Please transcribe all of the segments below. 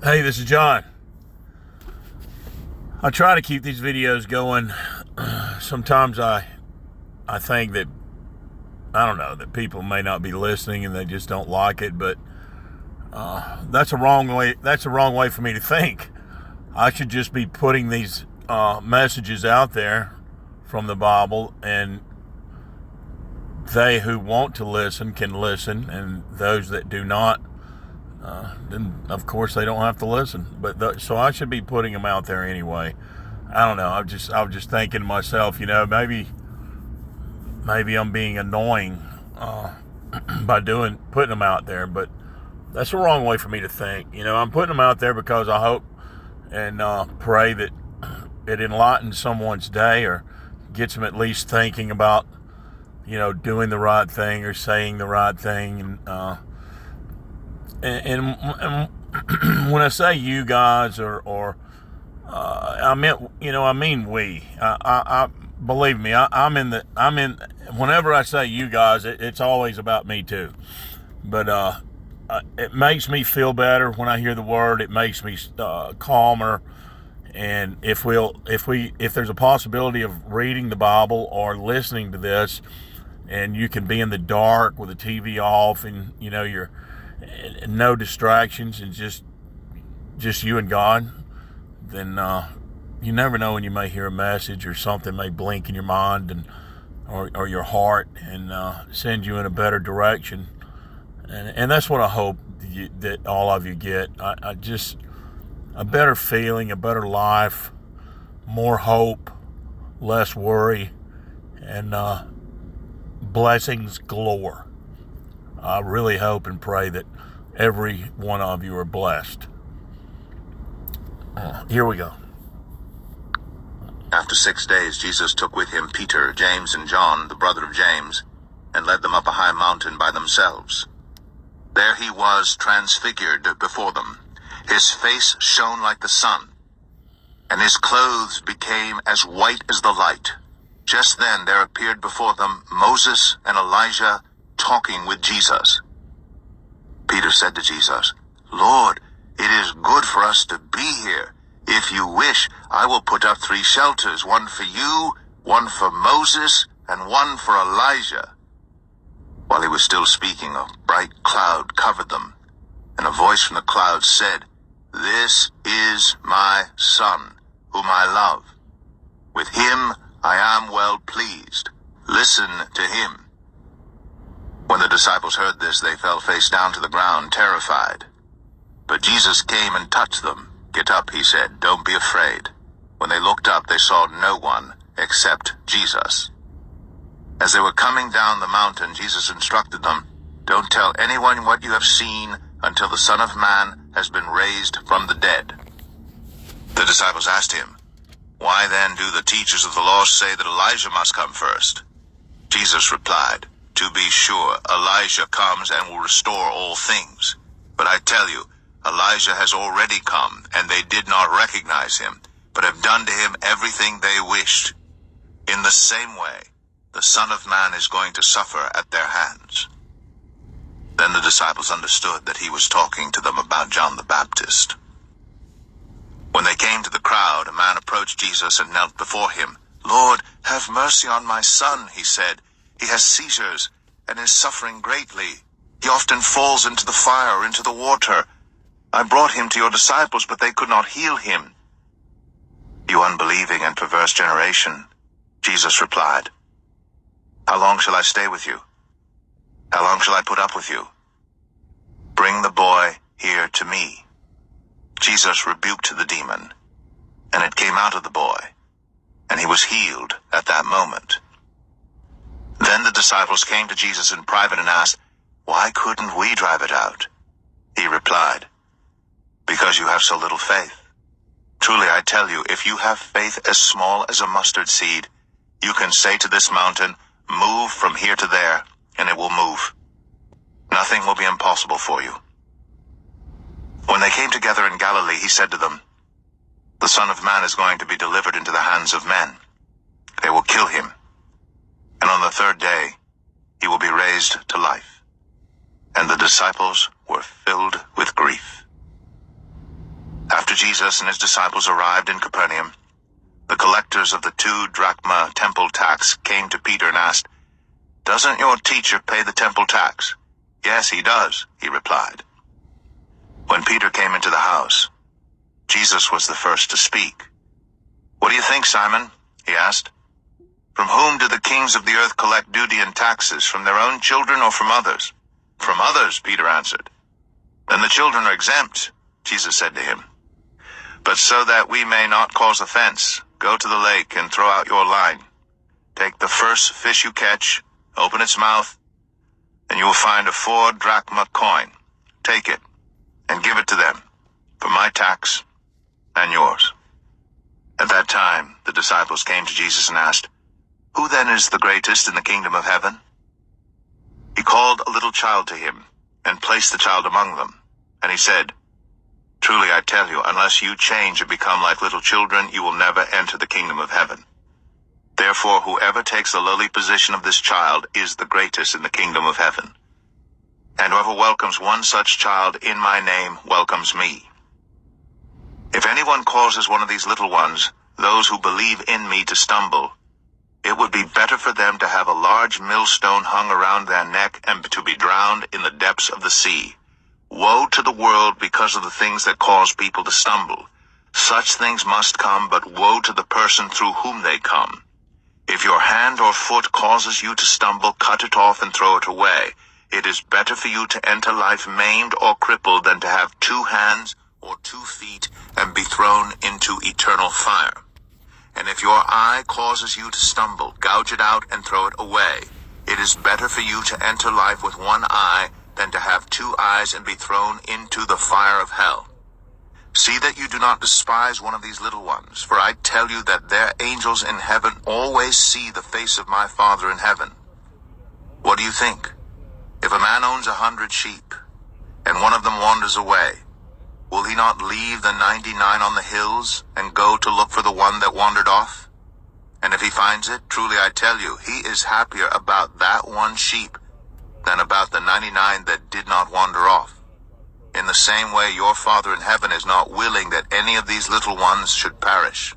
Hey, this is John. I try to keep these videos going. Sometimes I think that I don't know that people may not be listening and they just don't like it, but that's a wrong way. That's a wrong way for me to think. I should just be putting these messages out there from the Bible, and they who want to listen can listen, and those that do not, then of course they don't have to listen. But so I should be putting them out there anyway. I don't know. I was just thinking to myself, maybe I'm being annoying by putting them out there, but that's the wrong way for me to think. I'm putting them out there because I hope and pray that it enlightens someone's day or gets them at least thinking about doing the right thing or saying the right thing. And when I say you guys or I mean we. I believe me. I'm in. Whenever I say you guys, it's always about me too. But it makes me feel better when I hear the word. It makes me calmer. And if there's a possibility of reading the Bible or listening to this, and you can be in the dark with the TV off, and you're no distractions, and just you and God, then you never know when you may hear a message or something may blink in your mind or your heart and send you in a better direction. And that's what I hope that all of you get. I just a better feeling, a better life, more hope, less worry, and blessings galore. I really hope and pray that every one of you are blessed. Here we go. After 6 days, Jesus took with him Peter, James, and John, the brother of James, and led them up a high mountain by themselves. There he was transfigured before them. His face shone like the sun, and his clothes became as white as the light. Just then there appeared before them Moses and Elijah talking with Jesus. Peter said to Jesus, "Lord, it is good for us to be here. If you wish, I will put up 3 shelters, one for you, one for Moses, and one for Elijah." While he was still speaking, a bright cloud covered them, and a voice from the cloud said, "This is my Son, whom I love. With him I am well pleased. Listen to him." When the disciples heard this, they fell face down to the ground, terrified. But Jesus came and touched them. "Get up," he said. "Don't be afraid." When they looked up, they saw no one except Jesus. As they were coming down the mountain, Jesus instructed them, "Don't tell anyone what you have seen until the Son of Man has been raised from the dead." The disciples asked him, "Why then do the teachers of the law say that Elijah must come first?" Jesus replied, "To be sure, Elijah comes and will restore all things. But I tell you, Elijah has already come, and they did not recognize him, but have done to him everything they wished. In the same way, the Son of Man is going to suffer at their hands." Then the disciples understood that he was talking to them about John the Baptist. When they came to the crowd, a man approached Jesus and knelt before him. "Lord, have mercy on my son," he said. "He has seizures and is suffering greatly. He often falls into the fire or into the water. I brought him to your disciples, but they could not heal him." "You unbelieving and perverse generation," Jesus replied. "How long shall I stay with you? How long shall I put up with you? Bring the boy here to me." Jesus rebuked the demon, and it came out of the boy, and he was healed at that moment. Then the disciples came to Jesus in private and asked, "Why couldn't we drive it out?" He replied, "Because you have so little faith. Truly I tell you, if you have faith as small as a mustard seed, you can say to this mountain, 'Move from here to there,' and it will move. Nothing will be impossible for you." When they came together in Galilee, he said to them, "The Son of Man is going to be delivered into the hands of men. They will kill him, and on the 3rd day he will be raised to life." And the disciples were filled with grief. Jesus and his disciples arrived in Capernaum, the collectors of the 2-drachma temple tax came to Peter and asked, "Doesn't your teacher pay the temple tax?" "Yes, he does," he replied. When Peter came into the house, Jesus was the first to speak. "What do you think, Simon?" he asked. "From whom do the kings of the earth collect duty and taxes, from their own children or from others?" "From others," Peter answered. "Then the children are exempt," Jesus said to him. "But so that we may not cause offense, go to the lake and throw out your line. Take the first fish you catch, open its mouth, and you will find a 4-drachma coin. Take it and give it to them for my tax and yours." At that time, the disciples came to Jesus and asked, "Who then is the greatest in the kingdom of heaven?" He called a little child to him and placed the child among them. And he said, "Truly I tell you, unless you change and become like little children, you will never enter the kingdom of heaven. Therefore, whoever takes the lowly position of this child is the greatest in the kingdom of heaven. And whoever welcomes one such child in my name welcomes me. If anyone causes one of these little ones, those who believe in me, to stumble, it would be better for them to have a large millstone hung around their neck and to be drowned in the depths of the sea. Woe to the world because of the things that cause people to stumble. Such things must come, but woe to the person through whom they come. If your hand or foot causes you to stumble, cut it off and throw it away. It is better for you to enter life maimed or crippled than to have 2 hands or 2 feet and be thrown into eternal fire. And if your eye causes you to stumble, gouge it out and throw it away. It is better for you to enter life with 1 eye than to have 2 eyes and be thrown into the fire of hell. See that you do not despise one of these little ones, for I tell you that their angels in heaven always see the face of my Father in heaven. What do you think? If a man owns 100 sheep, and one of them wanders away, will he not leave the 99 on the hills and go to look for the one that wandered off? And if he finds it, truly I tell you, he is happier about that one sheep than about the 99 that did not wander off. In the same way, your Father in heaven is not willing that any of these little ones should perish.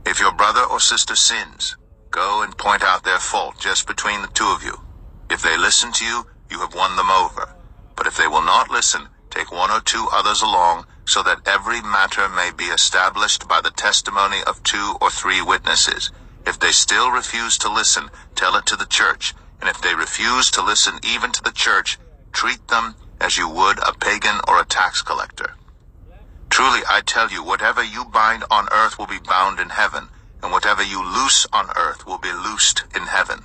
If your brother or sister sins, go and point out their fault just between the 2 of you. If they listen to you, you have won them over. But if they will not listen, take 1 or 2 others along, so that every matter may be established by the testimony of 2 or 3 witnesses. If they still refuse to listen, tell it to the church. And if they refuse to listen even to the church, treat them as you would a pagan or a tax collector. Truly I tell you, whatever you bind on earth will be bound in heaven, and whatever you loose on earth will be loosed in heaven.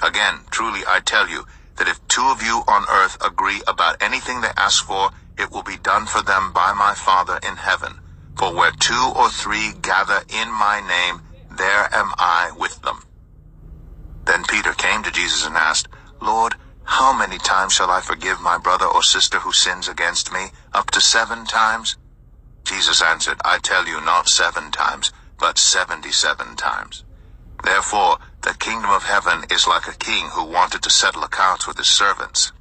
Again, truly I tell you, that if 2 of you on earth agree about anything they ask for, it will be done for them by my Father in heaven. For where 2 or 3 gather in my name, there am I with them." Then Peter came to Jesus and asked, "Lord, how many times shall I forgive my brother or sister who sins against me? Up to 7 times? Jesus answered, "I tell you, not 7 times, but 77 times. Therefore, the kingdom of heaven is like a king who wanted to settle accounts with his servants.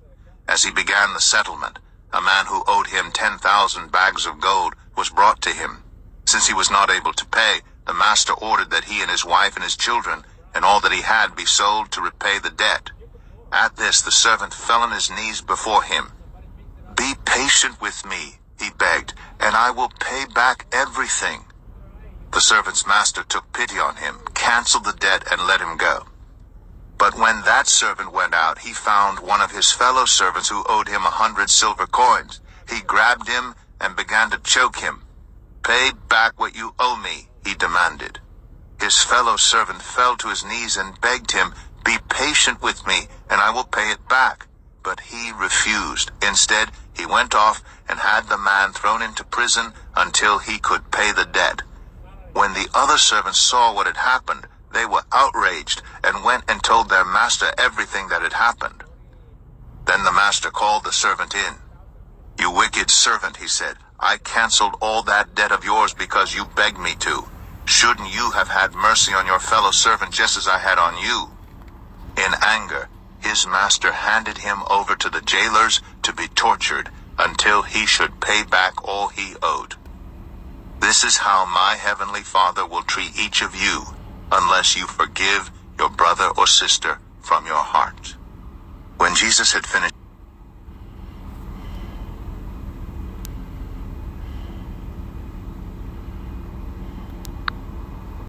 As he began the settlement, a man who owed him 10,000 bags of gold was brought to him. Since he was not able to pay, the master ordered that he and his wife and his children and all that he had be sold to repay the debt. At this, the servant fell on his knees before him. 'Be patient with me,' he begged, 'and I will pay back everything.' The servant's master took pity on him, canceled the debt, and let him go. But when that servant went out, he found one of his fellow servants who owed him 100 silver coins. He grabbed him and began to choke him. 'Pay back what you owe me,' he demanded. His fellow servant fell to his knees and begged him, 'Be patient with me, and I will pay it back.' But he refused. Instead, he went off and had the man thrown into prison until he could pay the debt. When the other servants saw what had happened, they were outraged and went and told their master everything that had happened. Then the master called the servant in. 'You wicked servant,' he said, 'I canceled all that debt of yours because you begged me to. Shouldn't you have had mercy on your fellow servant just as I had on you?' In anger, his master handed him over to the jailers to be tortured until he should pay back all he owed. This is how my heavenly Father will treat each of you, unless you forgive your brother or sister from your heart." When Jesus had finished